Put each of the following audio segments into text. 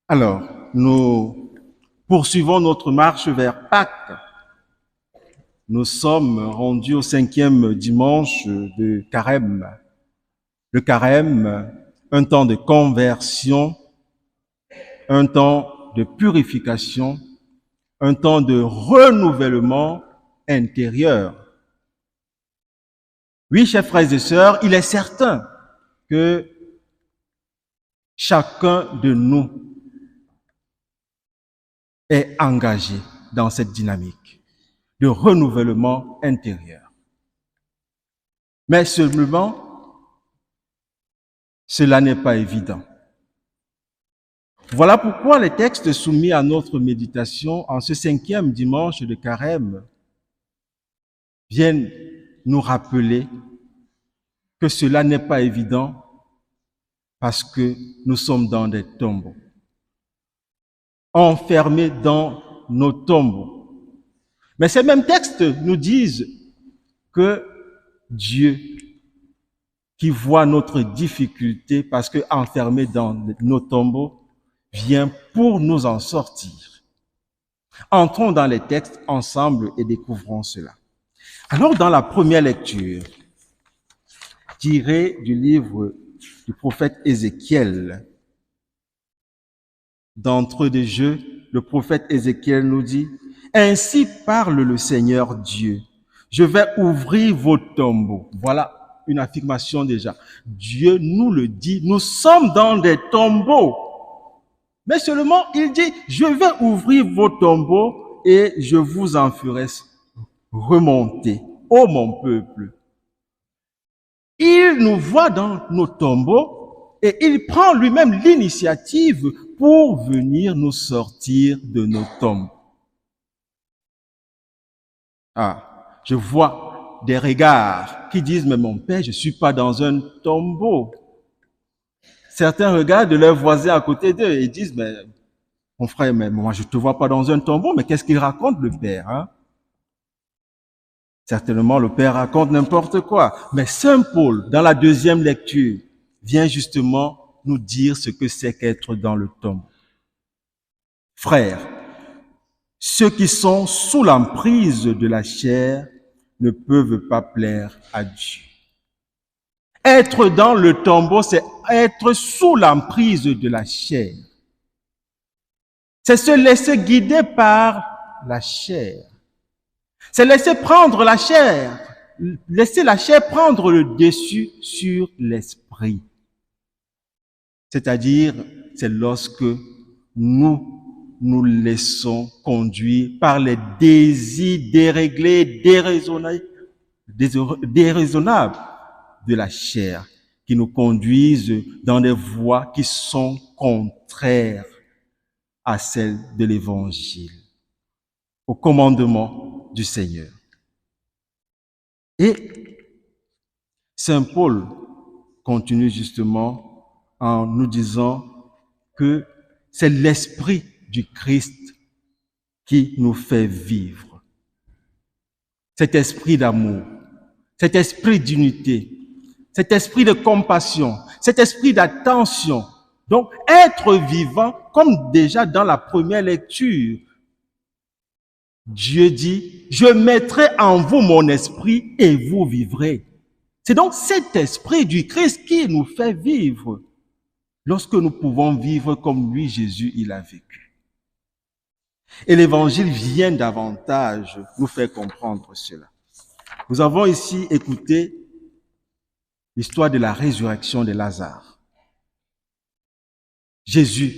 Alors, nous poursuivons notre marche vers Pâques. Nous sommes rendus au 5e dimanche de Carême. Le Carême, un temps de conversion, un temps de purification, un temps de renouvellement intérieur. Oui, chers frères et sœurs, il est certain que chacun de nous est engagé dans cette dynamique de renouvellement intérieur. Mais seulement, cela n'est pas évident. Voilà pourquoi les textes soumis à notre méditation en ce 5e dimanche de Carême viennent nous rappeler que cela n'est pas évident parce que nous sommes dans des tombeaux, enfermés dans nos tombeaux. Mais ces mêmes textes nous disent que Dieu, qui voit notre difficulté parce que enfermé dans nos tombeaux, vient pour nous en sortir. Entrons dans les textes ensemble et découvrons cela. Alors, dans la première lecture, tirée du livre du prophète Ézéchiel, d'entre des jeux, le prophète Ézéchiel nous dit: « Ainsi parle le Seigneur Dieu, je vais ouvrir vos tombeaux. » Voilà une affirmation déjà. Dieu nous le dit, nous sommes dans des tombeaux. Mais seulement, il dit, je vais ouvrir vos tombeaux et je vous en ferai remonter. Ô mon peuple. Il nous voit dans nos tombeaux et il prend lui-même l'initiative pour venir nous sortir de nos tombes. Ah, je vois des regards qui disent, mais mon père, je suis pas dans un tombeau. Certains regardent leurs voisins à côté d'eux et disent, mais mon frère, mais moi je te vois pas dans un tombeau, mais qu'est-ce qu'il raconte le père, hein? Certainement, le père raconte n'importe quoi. Mais Saint Paul, dans la deuxième lecture, vient justement nous dire ce que c'est qu'être dans le tombeau. Frères, ceux qui sont sous l'emprise de la chair ne peuvent pas plaire à Dieu. Être dans le tombeau, c'est être sous l'emprise de la chair. C'est se laisser guider par la chair. C'est laisser prendre la chair, laisser la chair prendre le dessus sur l'esprit. C'est-à-dire, c'est lorsque nous nous laissons conduire par les désirs déréglés, déraisonnables de la chair, qui nous conduisent dans des voies qui sont contraires à celles de l'Évangile, au commandement du Seigneur. Et Saint Paul continue justement en nous disant que c'est l'esprit du Christ qui nous fait vivre. Cet esprit d'amour, cet esprit d'unité, cet esprit de compassion, cet esprit d'attention. Donc, être vivant, comme déjà dans la première lecture, Dieu dit, je mettrai en vous mon esprit et vous vivrez. C'est donc cet esprit du Christ qui nous fait vivre lorsque nous pouvons vivre comme lui, Jésus, il a vécu. Et l'évangile vient davantage nous faire comprendre cela. Nous avons ici écouté l'histoire de la résurrection de Lazare. Jésus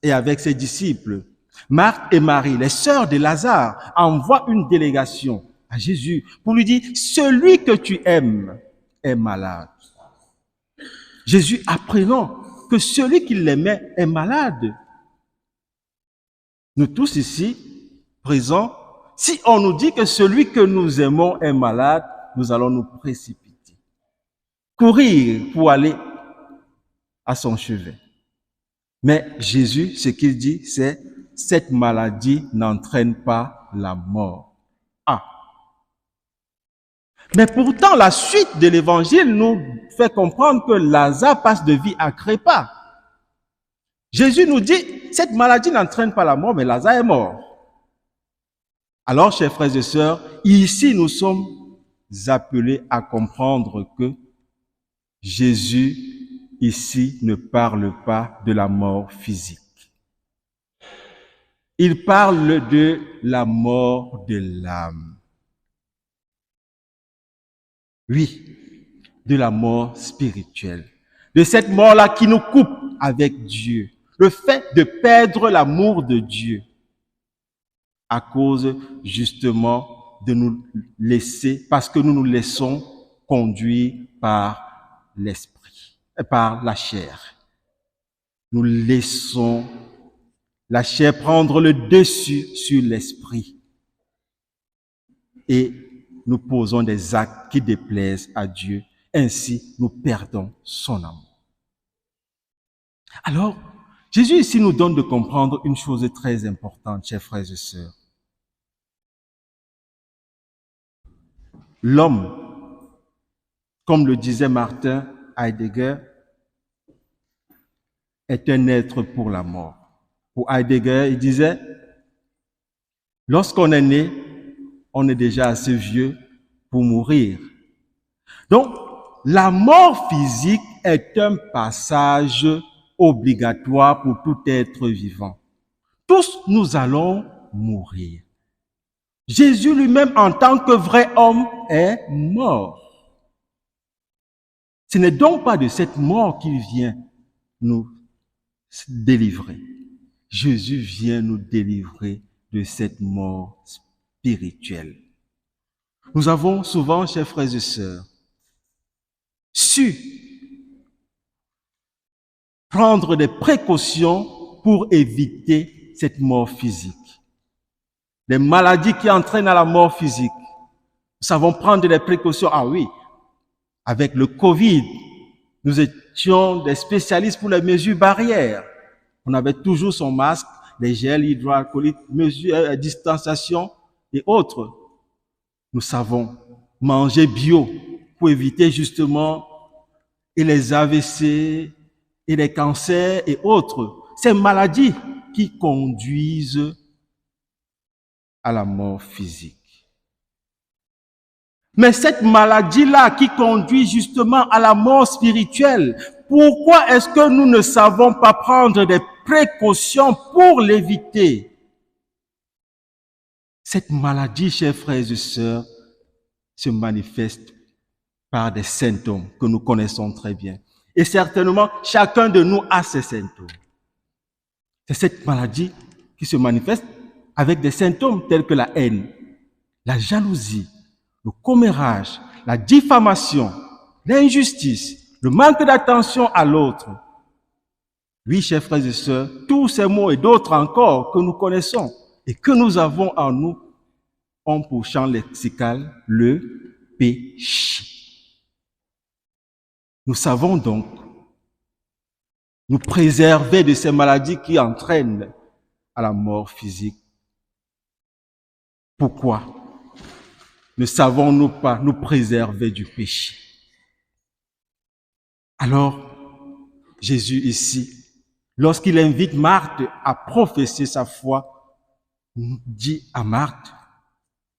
est avec ses disciples. Marthe et Marie, les sœurs de Lazare, envoient une délégation à Jésus pour lui dire, celui que tu aimes est malade. Jésus, apprenant que celui qui l'aimait est malade. Nous tous ici, présents, si on nous dit que celui que nous aimons est malade, nous allons nous précipiter. Courir pour aller à son chevet. Mais Jésus, ce qu'il dit, c'est cette maladie n'entraîne pas la mort. Ah! Mais pourtant, la suite de l'évangile nous fait comprendre que Lazare passe de vie à trépas. Jésus nous dit, cette maladie n'entraîne pas la mort, mais Lazare est mort. Alors, chers frères et sœurs, ici nous sommes appelés à comprendre que Jésus, ici, ne parle pas de la mort physique. Il parle de la mort de l'âme. Oui, de la mort spirituelle. De cette mort-là qui nous coupe avec Dieu. Le fait de perdre l'amour de Dieu à cause justement de nous laisser, parce que nous nous laissons conduire par l'esprit, par la chair. Nous laissons la chair prendre le dessus sur l'esprit. Et nous posons des actes qui déplaisent à Dieu. Ainsi, nous perdons son amour. Alors, Jésus ici nous donne de comprendre une chose très importante, chers frères et sœurs. L'homme, comme le disait Martin Heidegger, est un être pour la mort. Pour Heidegger, il disait, lorsqu'on est né, on est déjà assez vieux pour mourir. Donc, la mort physique est un passage obligatoire pour tout être vivant. Tous nous allons mourir. Jésus lui-même, en tant que vrai homme, est mort. Ce n'est donc pas de cette mort qu'il vient nous délivrer. Jésus vient nous délivrer de cette mort spirituelle. Nous avons souvent, chers frères et sœurs, su prendre des précautions pour éviter cette mort physique. Les maladies qui entraînent à la mort physique. Nous savons prendre des précautions. Ah oui, avec le Covid, nous étions des spécialistes pour les mesures barrières. On avait toujours son masque, les gels hydroalcooliques, mesures, distanciation et autres. Nous savons manger bio pour éviter justement et les AVC et les cancers et autres. Ces maladies qui conduisent à la mort physique. Mais cette maladie-là qui conduit justement à la mort spirituelle, pourquoi est-ce que nous ne savons pas prendre des précautions pour l'éviter? Cette maladie, chers frères et sœurs, se manifeste par des symptômes que nous connaissons très bien. Et certainement, chacun de nous a ces symptômes. C'est cette maladie qui se manifeste avec des symptômes tels que la haine, la jalousie, le commérage, la diffamation, l'injustice, le manque d'attention à l'autre. Oui, chers frères et sœurs, tous ces mots et d'autres encore que nous connaissons et que nous avons en nous ont pour champ lexical le péché. Nous savons donc nous préserver de ces maladies qui entraînent à la mort physique. Pourquoi ne savons-nous pas nous préserver du péché? Alors, Jésus ici, lorsqu'il invite Marthe à professer sa foi, dit à Marthe,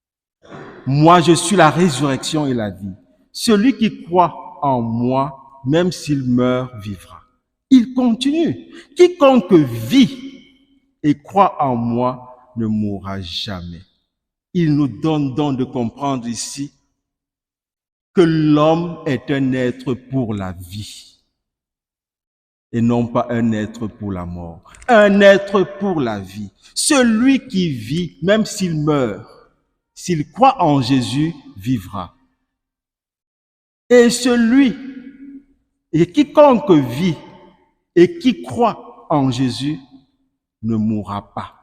« Moi, je suis la résurrection et la vie. Celui qui croit en moi, même s'il meurt, vivra. » Il continue. « Quiconque vit et croit en moi ne mourra jamais. » Il nous donne donc de comprendre ici que l'homme est un être pour la vie et non pas un être pour la mort. Un être pour la vie. Celui qui vit, même s'il meurt, s'il croit en Jésus, vivra. Et quiconque vit et qui croit en Jésus ne mourra pas.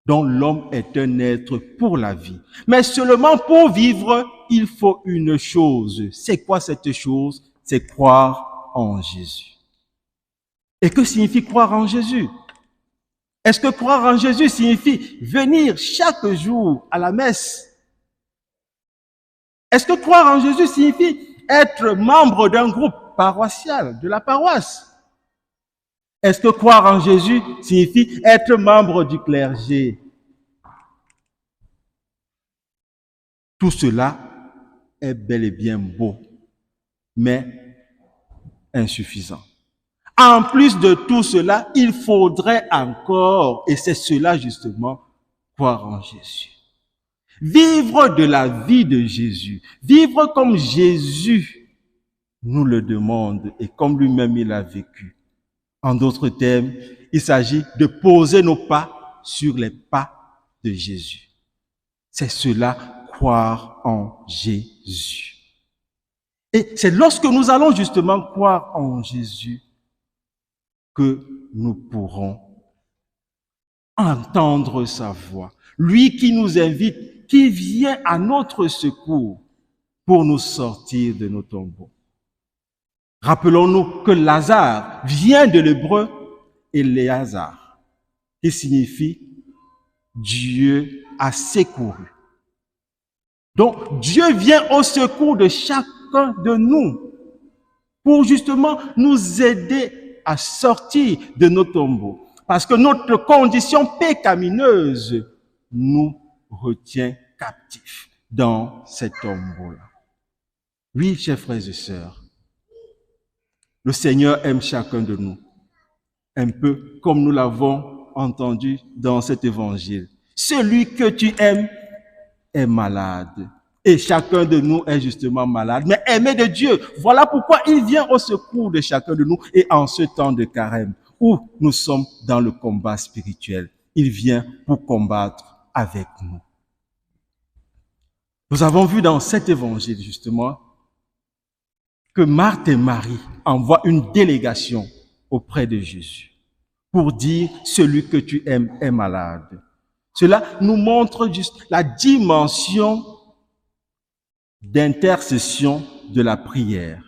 Donc l'homme est un être pour la vie. Mais seulement pour vivre, il faut une chose. C'est quoi cette chose? C'est croire en Jésus. Et que signifie croire en Jésus? Est-ce que croire en Jésus signifie venir chaque jour à la messe? Est-ce que croire en Jésus signifie être membre d'un groupe paroissial, de la paroisse? Est-ce que croire en Jésus signifie être membre du clergé? Tout cela est bel et bien beau, mais insuffisant. En plus de tout cela, il faudrait encore, et c'est cela justement, croire en Jésus. Vivre de la vie de Jésus, vivre comme Jésus nous le demande et comme lui-même il a vécu. En d'autres termes, il s'agit de poser nos pas sur les pas de Jésus. C'est cela, croire en Jésus. Et c'est lorsque nous allons justement croire en Jésus que nous pourrons entendre sa voix. Lui qui nous invite, qui vient à notre secours pour nous sortir de nos tombeaux. Rappelons-nous que Lazare vient de l'hébreu Éléazar, qui signifie Dieu a secouru. Donc, Dieu vient au secours de chacun de nous pour justement nous aider à sortir de nos tombeaux. Parce que notre condition pécamineuse nous retient captifs dans ces tombeaux-là. Oui, chers frères et sœurs, le Seigneur aime chacun de nous, un peu comme nous l'avons entendu dans cet évangile. Celui que tu aimes est malade. Et chacun de nous est justement malade, mais aimé de Dieu. Voilà pourquoi il vient au secours de chacun de nous. Et en ce temps de carême, où nous sommes dans le combat spirituel, il vient pour combattre avec nous. Nous avons vu dans cet évangile, justement, que Marthe et Marie envoient une délégation auprès de Jésus pour dire « Celui que tu aimes est malade ». Cela nous montre juste la dimension d'intercession de la prière.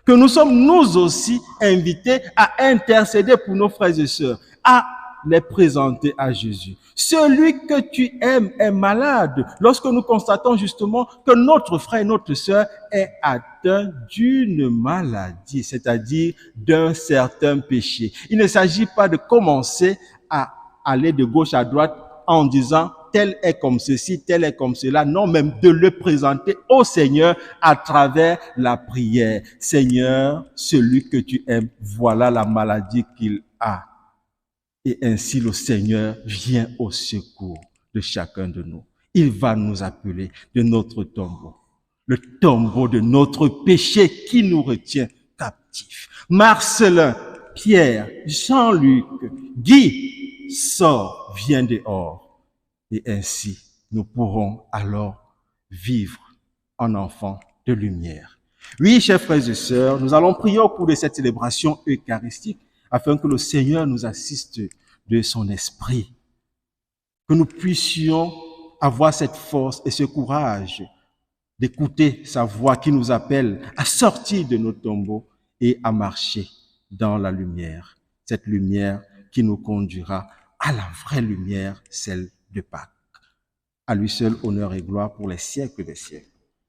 Que nous sommes nous aussi invités à intercéder pour nos frères et sœurs, à les présenter à Jésus. Celui que tu aimes est malade. Lorsque nous constatons justement que notre frère, notre sœur est atteint d'une maladie, c'est-à-dire d'un certain péché. Il ne s'agit pas de commencer à aller de gauche à droite en disant tel est comme ceci, tel est comme cela. Non, même de le présenter au Seigneur à travers la prière. Seigneur, celui que tu aimes, voilà la maladie qu'il a. Et ainsi le Seigneur vient au secours de chacun de nous. Il va nous appeler de notre tombeau, le tombeau de notre péché qui nous retient captifs. Marcelin, Pierre, Jean-Luc, Guy, sors, viens dehors. Et ainsi, nous pourrons alors vivre en enfants de lumière. Oui, chers frères et sœurs, nous allons prier au cours de cette célébration eucharistique afin que le Seigneur nous assiste de son esprit, que nous puissions avoir cette force et ce courage d'écouter sa voix qui nous appelle à sortir de nos tombeaux et à marcher dans la lumière, cette lumière qui nous conduira à la vraie lumière, celle de Pâques. À lui seul honneur et gloire pour les siècles des siècles.